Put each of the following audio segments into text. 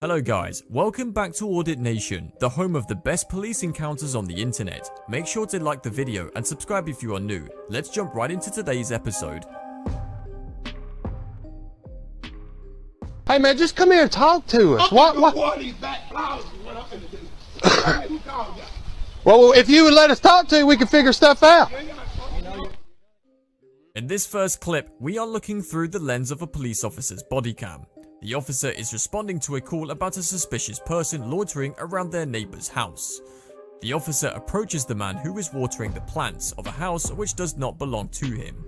Hello guys, welcome back to Audit Nation, the home of the best police encounters on the internet. Make sure to like the video and subscribe if you are new. Let's jump right into today's episode. Hey man, just come here and talk to us. What? Well, if you would let us talk to you, we can figure stuff out. In this first clip, we are looking through the lens of a police officer's body cam. The officer is responding to a call about a suspicious person loitering around their neighbor's house. The officer approaches the man who is watering the plants of a house which does not belong to him.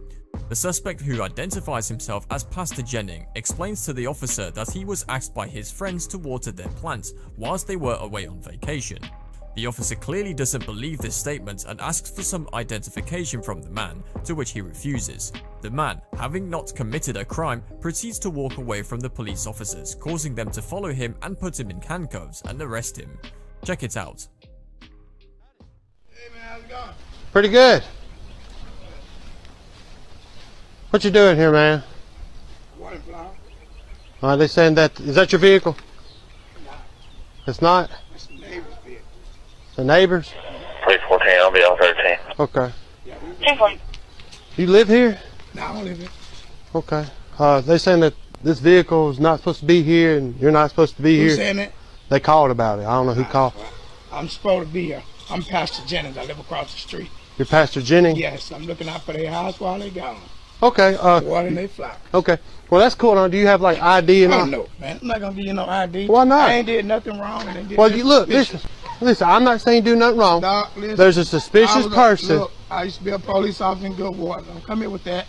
The suspect, who identifies himself as Pastor Jennings, explains to the officer that he was asked by his friends to water their plants whilst they were away on vacation. The officer clearly doesn't believe this statement and asks for some identification from the man, to which he refuses. The man, having not committed a crime, proceeds to walk away from the police officers, causing them to follow him and put him in handcuffs and arrest him. Check it out. Hey man, how's it going? Pretty good. What you doing here, man? Water flower. Are they saying that, is that your vehicle? No, It's not? that's the neighbor's vehicle. The neighbors? 314, I'll be on 13. Okay. Yeah, You live here? no, I don't live here. Okay. They saying that this vehicle is not supposed to be here and you're not supposed to be Who's here. saying that? They called about it. I don't know who called. I'm supposed to be here. I'm Pastor Jennings. I live across the street. You're Pastor Jennings? Yes, I'm looking out for their house while they gone. Okay. Watering their flower. Okay. Well, that's cool. Now, do you have like ID and Oh all? no, man. I'm not gonna give you no ID. Why not? I ain't did nothing wrong. And they did Well, nothing you look, suspicious. listen, I'm not saying do nothing wrong. Dog, listen, There's a suspicious person. Look, I used to be a police officer in Goodwater. Don't come here with that.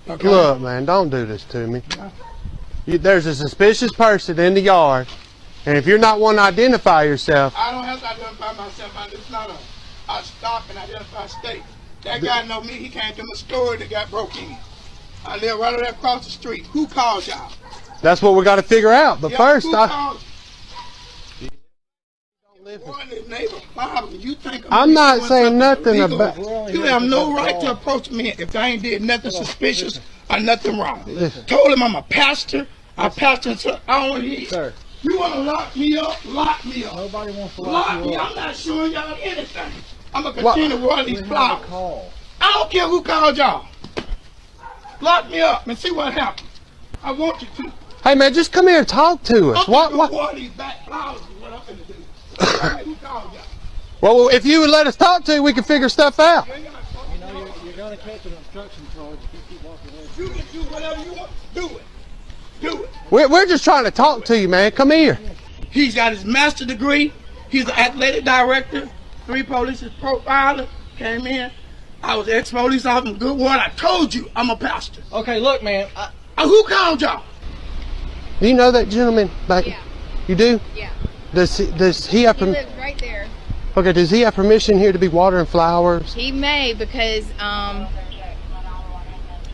Okay? Look, man, don't do this to me. Yeah. There's a suspicious person in the yard, and if you're not one to identify yourself, I don't have to identify myself. It's not a stop and identify state. That guy know me. He came to my store that got broke in. I live right over there across the street. Who called y'all? that's what we got to figure out. But Yeah, first, who called you. Boy, this neighbor father, you think I'm not doing saying something nothing illegal? about. You have no right to approach me if I ain't did nothing suspicious or nothing wrong. Told him I'm a pastor. I pastor, so I don't want to hear. Sir, You want to lock me up? Lock me up. nobody wants to Lock lock me. you I'm up. not showing y'all anything. I'm gonna continue to water these We have a flowers. call. I don't care who called y'all. Lock me up and see what happens. I want you to. Hey, man, just come here and talk to us. I'm What? gonna What? water these back flowers is what I'm gonna do. Who called y'all? Well, if you would let us talk to you, we can figure stuff out. You ain't gotta talk. You know, you're going to catch an obstruction charge if you keep walking away. You can do whatever you want. Do it. Do it. We're just trying to talk to you, man. Come here. He's got his master's degree. He's an athletic director. 3 police profiler. Came in. I was ex-police officer in Goodwater. I told you I'm a pastor. Okay, look, man. Who called y'all? Do you know that gentleman back? Yeah. You do? Yeah, Does he have he permission? lives right there. Okay. Does he have permission here to be watering flowers? He may because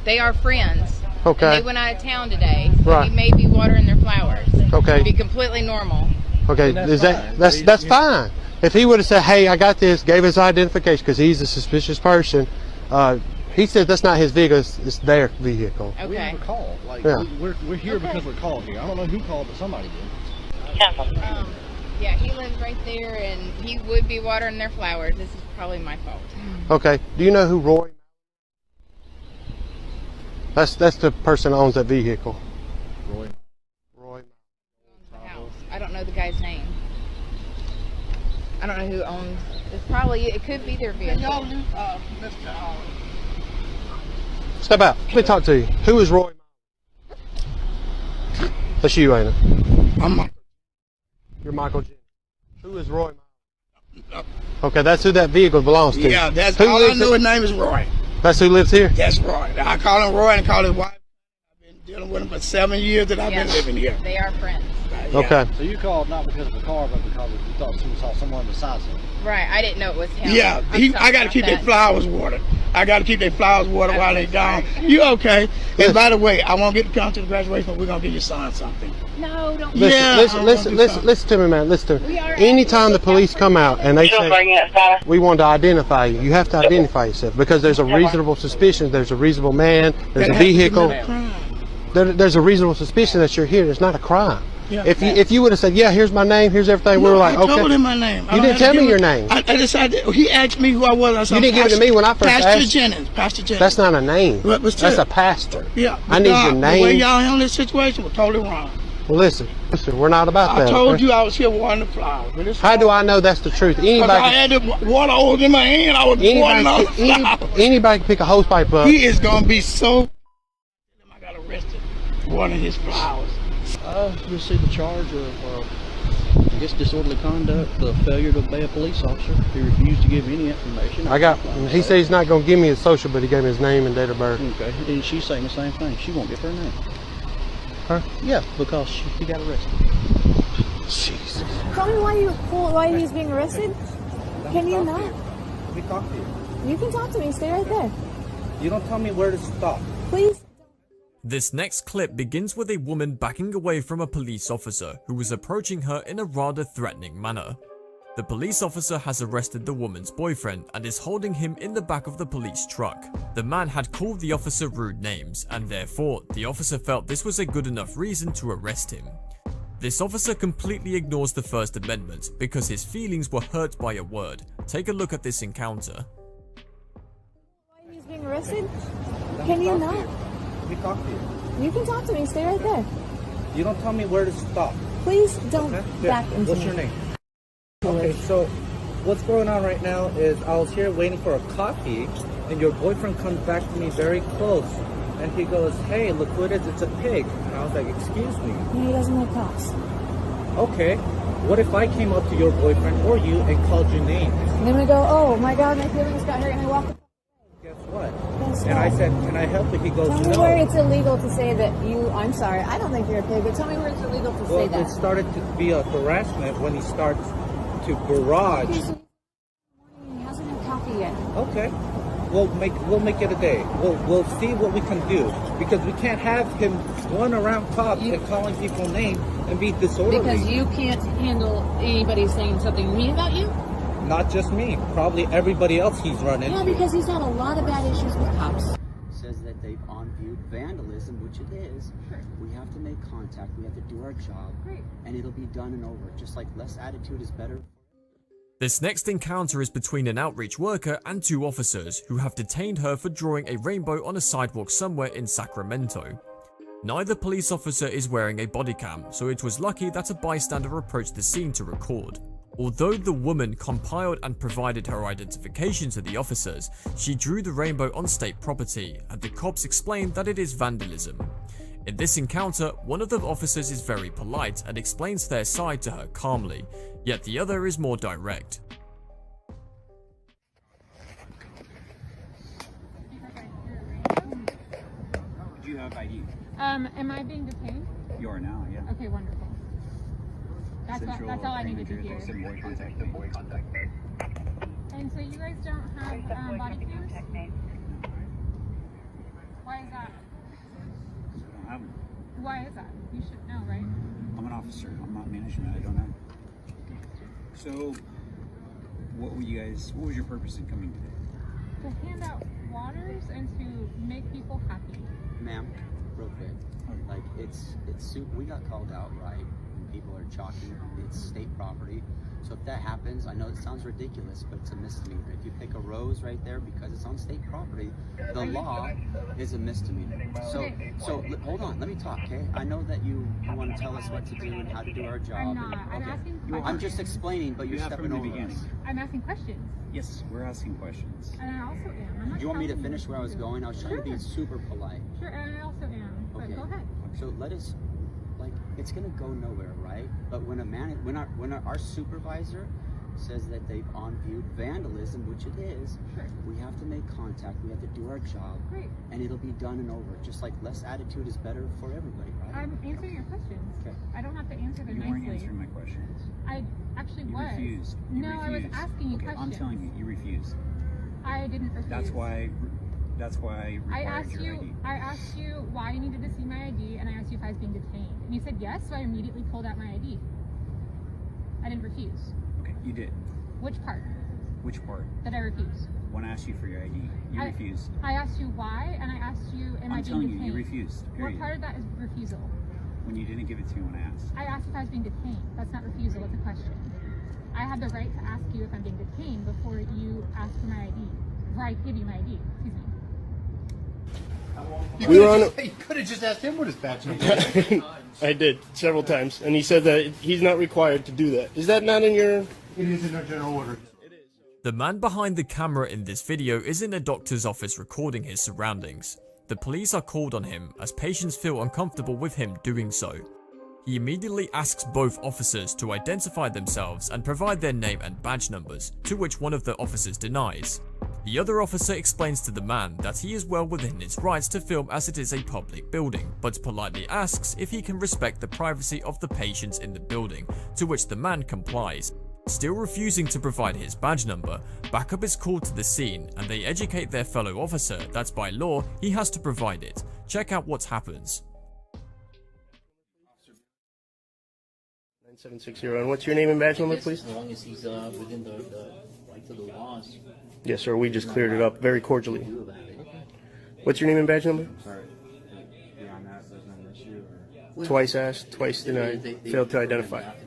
they are friends. Okay. And they went out of town today, so Right. he may be watering their flowers. Okay. Be completely normal. Okay, And that's is that fine. that's fine. If he would have said, "Hey, I got this," gave his identification because he's a suspicious person, he said that's not his vehicle; it's their vehicle. We have Okay. a call. Like, Yeah. we're here because we're called here. I don't know who called, but somebody did. Yeah, he lives right there, and he would be watering their flowers. This is probably my fault. Okay. Do you know who Roy? That's the person that owns that vehicle. Roy. Roy. The house. I don't know the guy's name. I don't know who owns. It's probably. It could be their vehicle. Mr. Step out. Let me talk to you. Who is Roy? That's you, ain't it? I'm You're Michael Jennings. Who is Roy? Okay, that's who that vehicle belongs to. Yeah, that's Who all I lives know. here? His name is Roy. That's who lives here. That's Roy. I call him Roy and call his wife. I've been dealing with him for 7 years that I've been Yes, living here. They are friends. Yeah. Okay. So you called not because of the car, but because you thought you saw someone beside him. Right. I didn't know it was him. Yeah, I'm sorry I got to about keep their that. flowers watered. I got to keep their flowers watered while they so gone. sorry. You okay? Yes. And by the way, I won't get to come to the graduation, but we're going to get your son something. No, don't. Listen, Yeah, listen to me, man. Listen to We me. are Anytime the asking police for come out and they say it, we want to identify you, you have to identify yourself because there's a reasonable suspicion. There's a reasonable man. There's a That has to vehicle. commit a crime. There's a reasonable suspicion that you're here. It's not a crime. Yeah. If you would have said, yeah, here's my name, here's everything, we were like, I okay. told him my name. You didn't tell me your name. I decided, he asked me who I was. I said, You didn't give it to me when I first Pastor asked. Jennings. Pastor Jennings. That's not a name. But still, That's a pastor. Yeah. I need your The way name. y'all handle this situation was totally wrong. Well, listen, we're not about that. I told okay? you I was here watering the flowers. But it's How do I know that's the truth? Because I had the water hose in my hand. I was watering all the flowers. Anybody can pick a hose pipe up. He is going to be so... I got arrested watering his flowers. You'll see the charge of, I guess, disorderly conduct, the failure to obey a police officer. He refused to give any information. He said he's not going to give me his social, but he gave me his name and date of birth. Okay, and she's saying the same thing. She won't give her name. Huh? Yeah, because he got arrested. Jesus. Tell me why he's being arrested. Can you not? Let me talk to you. You can talk to me. Stay right there. You don't tell me where to stop. Please. This next clip begins with a woman backing away from a police officer who was approaching her in a rather threatening manner. The police officer has arrested the woman's boyfriend and is holding him in the back of the police truck. The man had called the officer rude names, and therefore the officer felt this was a good enough reason to arrest him. This officer completely ignores the First Amendment because his feelings were hurt by a word. Take a look at this encounter. Why he's being arrested? Can you not? Let me talk to you. You can talk to me. Stay right there. You don't tell me where to stop. Please don't Okay? back Here, into what's me. your name? Okay, so what's going on right now is I was here waiting for a coffee, and your boyfriend comes back to me very close, and he goes, "Hey, look who it is, it's a pig." And I was like, "Excuse me." No, he doesn't like cops. Okay, what if I came up to your boyfriend or you and called you names? And then we go, oh my God, my feelings got hurt, and I walk. Guess what? Guess And I what? said, "Can I help you?" He goes, Tell me "No." where it's illegal to say that you. I'm sorry, I don't think you're a pig, but tell me where it's illegal to say Well, that. it started to be a harassment when he starts to barrage. Okay, so he hasn't had coffee yet. Okay, we'll make it a day. We'll see what we can do, because we can't have him going around cops and calling people names and be disorderly. Because you can't handle anybody saying something mean about you? Not just me, probably everybody else he's run into. Yeah, because he's had a lot of bad issues with cops. Says that they've on-viewed vandalism, which it is. Sure. We have to make contact, we have to do our job, Great. and it'll be done and over. Just like less attitude is better. This next encounter is between an outreach worker and two officers who have detained her for drawing a rainbow on a sidewalk somewhere in Sacramento. Neither police officer is wearing a body cam, so it was lucky that a bystander approached the scene to record. Although the woman compiled and provided her identification to the officers, she drew the rainbow on state property, and the cops explained that it is vandalism. In this encounter, one of the officers is very polite and explains their side to her calmly, yet the other is more direct. Do you have ID? Am I being detained? You are now, yeah. Okay, wonderful. That's all I needed to hear. Boy contact me. And so you guys don't have body cams? Why is that? I don't have them. Why is that? You should know, right? I'm an officer. I'm not management. I don't know. So, what was your purpose in coming today? To hand out waters and to make people happy. Ma'am, real quick. Like it's super. We got called out, right? And people are chalking it's state property. So if that happens, I know it sounds ridiculous, but it's a misdemeanor. If you pick a rose right there because it's on state property, the law is a misdemeanor. So hold on, let me talk, okay? I know that you want to tell us what to do and how to do our job. I'm not. I'm Okay. asking questions. I'm just explaining, but you're You have stepping from the over beginning. us. I'm asking questions. Yes, we're asking questions. And I also am. I'm not Do you want me to telling finish what where I was do. going? I was trying to be Sure. super polite. Sure, and I also am. But Okay. go ahead. So let us, like, it's gonna go nowhere, right? But when our supervisor says that they've on-viewed vandalism, which it is, Sure. we have to make contact, we have to do our job, Great. and it'll be done and over. Just like less attitude is better for everybody, right? I'm answering your questions. Okay. I don't have to answer them You weren't nicely. answering my questions. I actually You was. refused. You No, I was refused. asking you Okay, questions. I'm telling you, you refused. I didn't refuse. That's why I I required asked your you. ID. I asked you why you needed to see my ID, and I asked you if I was being detained, and you said yes. So I immediately pulled out my ID. I didn't refuse. Okay, you did. Which part Which part? did I refuse? When I asked you for your ID, you refused. I asked you why, and I asked you, am I I'm being telling detained? you, you refused. What Period. part of that is refusal? when you didn't give it to me when I asked? I asked if I was being detained. That's not refusal, it's a question. I have the right to ask you if I'm being detained before you ask for my ID. Before I give you my ID. Excuse me. We were on. You could have just asked him what his badge number is. I did several times, and he said that he's not required to do that. Is that not in your? It is in our general order. The man behind the camera in this video is in a doctor's office recording his surroundings. The police are called on him as patients feel uncomfortable with him doing so. He immediately asks both officers to identify themselves and provide their name and badge numbers, to which one of the officers denies. The other officer explains to the man that he is well within his rights to film as it is a public building, but politely asks if he can respect the privacy of the patients in the building, to which the man complies. Still refusing to provide his badge number, backup is called to the scene and they educate their fellow officer that by law he has to provide it. Check out what happens. 9760. And what's your name and badge number, please? As long as he's within the rights of the laws. Yes, sir. We just cleared it up very cordially. What's your name and badge number? Sorry. Beyond that, there's not an issue. Or... Twice asked, twice denied, failed to identify. Not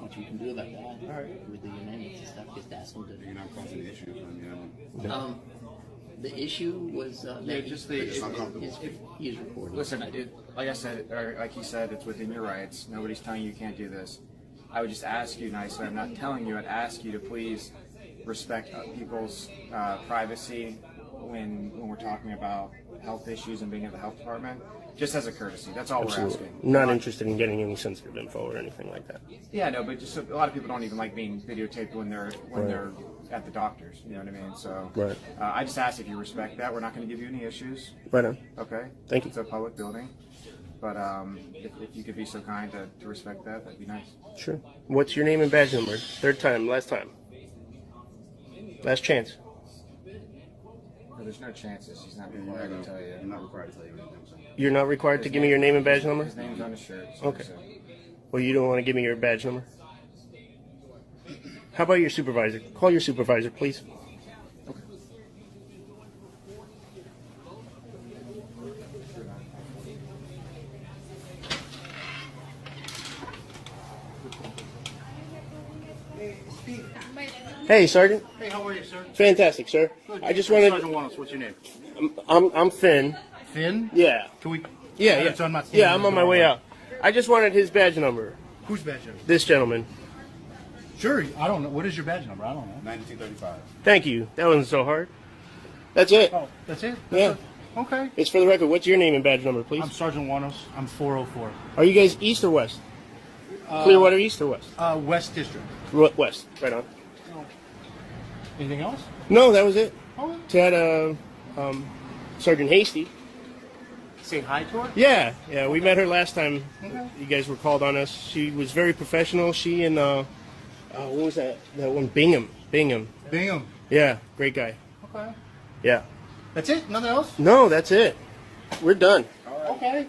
much you can do about that. All right. With the unanimous stuff, just ask him to. You're not causing the issue. The issue was that he's recording. Listen, like I said, or like he said, it's within your rights. Nobody's telling you can't do this. I would just ask you nicely. I'm not telling you. I'd ask you to please respect people's privacy when we're talking about health issues and being at the health department. Just as a courtesy. That's all we're asking. Not interested in getting any sensitive info or anything like that. Yeah, no, but just a lot of people don't even like being videotaped when they're at the doctors. You know what I mean? So I just ask if you respect that. We're not going to give you any issues. Right on. Okay. Thank you. It's a public building, but if you could be so kind to respect that, that'd be nice. Sure. What's your name and badge number? Third time. Last time. Last chance. No, there's no chances. He's not required to tell you. I'm not required to tell you anything. You're not required to give me your name and badge number? His name's on his shirt. Okay. Well, you don't want to give me your badge number? How about your supervisor? Call your supervisor, please. Okay. Hey, Sergeant. Hey, how are you, sir? Fantastic, sir. Good. I just wanted. Sergeant Wallace, what's your name? I'm Finn. Finn? Yeah. Can we? Yeah. So I'm not Yeah, I'm on my way out. I just wanted his badge number. Whose badge number? This gentleman. Sure. I don't know. What is your badge number? I don't know. 9235. Thank you. That wasn't so hard. That's it. Oh, that's it? Yeah. Okay. It's for the record. What's your name and badge number, please? I'm Sergeant Wanos. I'm 404. Are you guys east or west? Clearwater east or west? West District. West. Right on. Anything else? No, that was it. Oh. To Sergeant Hasty. Say hi to her? Yeah. We met her last time. Okay. You guys were called on us. She was very professional. She and what was that one? Bingham. Bingham. Yeah, great guy. Okay. Yeah. That's it? Nothing else? No, that's it. We're done. Okay.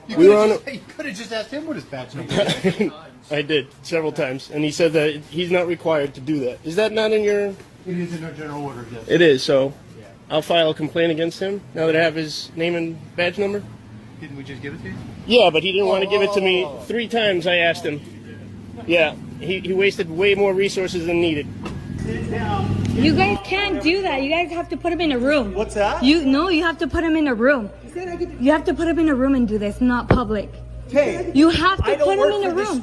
You could have just asked him what his badge number is. I did several times, and he said that he's not required to do that. Is that not in your? It is in our general order, yes. It is. So, I'll file a complaint against him now that I have his name and badge number. Didn't we just give it to you? Yeah, but he didn't want to give it to me 3 times. I asked him. Yeah, he wasted way more resources than needed. You guys can't do that. You guys have to put him in a room. What's that? You have to put him in a room. You have to put him in a room and do this, not public. Hey, you have to put him in a room.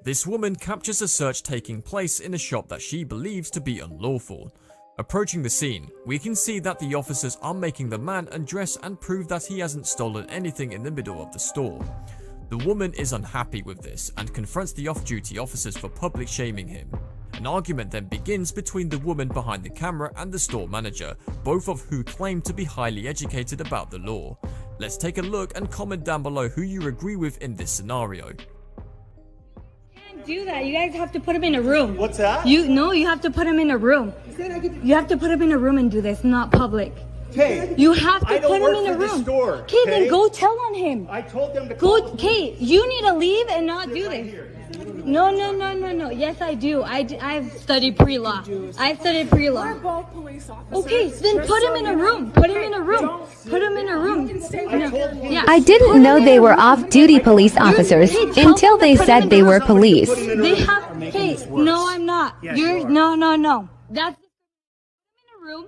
This woman captures a search taking place in a shop that she believes to be unlawful. Approaching the scene, we can see that the officers are making the man undress and prove that he hasn't stolen anything in the middle of the store. The woman is unhappy with this and confronts the off-duty officers for public shaming him. An argument then begins between the woman behind the camera and the store manager, both of who claim to be highly educated about the law. Let's take a look and comment down below who you agree with in this scenario. Can't do that. You guys have to put him in a room. What's that? You have to put him in a room. You have to put him in a room and do this, not public. Okay. You have to I don't put him work in a for this room. store, Okay, then okay? go tell on him. I told them to Go, call. okay, you need to leave and not do this. No. Yes, I do. I've studied pre-law. I studied pre-law. We're both police officers. Okay, then put him in a room. Put him in a room. Put him in a room. Yeah. I didn't know they were off-duty police officers until they said they were police. They have. Okay, no, I'm not. You're no. That's in a room.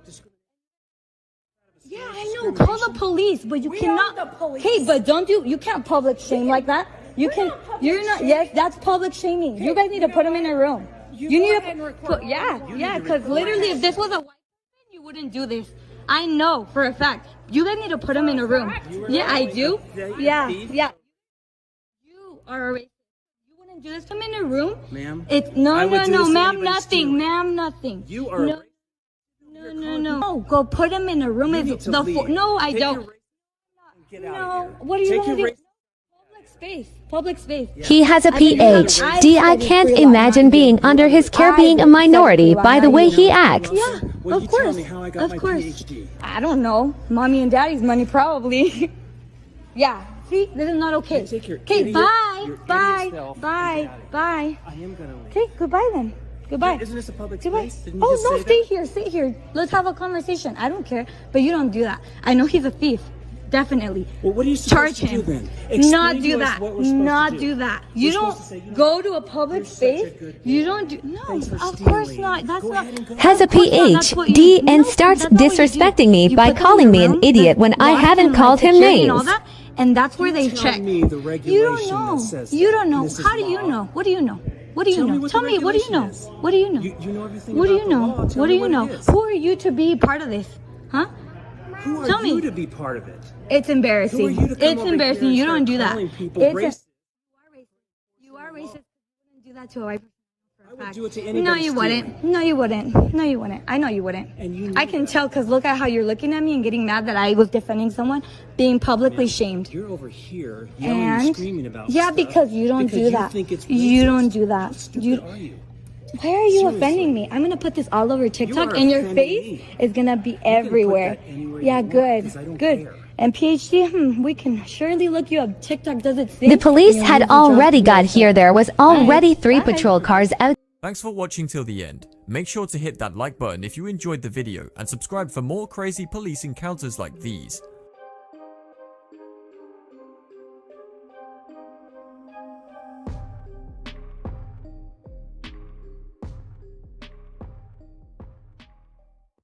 Yeah, I know. Call the police, but you cannot. Okay, but don't do. You can't public shame like that. You can. You're not. Yes, that's public shaming. You guys need to put him in a room. You need to. Yeah. Because literally, if this was a white person, you wouldn't do this. I know for a fact. You guys need to put him in a room. Yeah, I do. Yeah. You are a racist. You wouldn't do this. Put him in a room. Ma'am? It's no, ma'am, nothing. Ma'am, nothing. You are no. No, go put him in a room. If the no, I don't. No, what are you gonna do? Public space. He has a PhD. I can't imagine being under his care being a minority by the way he acts. Yeah, of course. Of course. I don't know. Mommy and daddy's money, probably. Yeah. See, this is not okay. Okay, bye. I am gonna leave. Okay, goodbye then. Goodbye. Isn't this a public Goodbye. space? Didn't you Oh just no, say stay here. Let's have a conversation. I don't care, but you don't do that. I know he's a thief. Definitely. Well, what are you Charge supposed to him. do then? Explain Not to do us that. what we're supposed Not to do that. We're You supposed don't to say, you know, go to a public you're such a space. good You don't do. No, Thanks for of course stealing. not. That's Go not. ahead and go. Has a Of course not. That's what you PhD do. and No, starts that's not what you do. disrespecting me You by put them calling in me a an room, idiot when I lock hadn't them, called him security and all names. that, and that's where they Tell check. me the You don't regulation know. that says You that. don't know. This is How do you law. know? What do you know? What do you Tell me know? what Tell the me. What do you know? regulation is. What do you know? You know everything What do about you the know? law. Tell What do me you what know? it is. Who are you to be part of this? Huh? Who are Tell you me. to be part of it? It's embarrassing. Who are you to come It's over embarrassing. here and You start don't do that. calling people It's racist? You are racist. You wouldn't do that to a white person. I would do it to anybody. No, you wouldn't. No, you wouldn't. No, you wouldn't. I know you wouldn't. And you know I can tell because look at how you're looking at me and getting mad that I was defending someone, being publicly shamed. You're over here yelling and screaming about yeah, stuff because you don't because do you that. think it's You racist. don't do that. How stupid are you? Why are you Seriously. offending me? I'm gonna put this all over TikTok, are and your offending face me. is gonna be You can put everywhere. that anywhere Yeah, you want, good, 'cause I don't good. care. And PhD, we can surely look you up. TikTok does its thing. The police and had you'll use your already job. got here. There was already 3 Bye. patrol cars out. Thanks for watching till the end. Make sure to hit that like button if you enjoyed the video and subscribe for more crazy police encounters like these.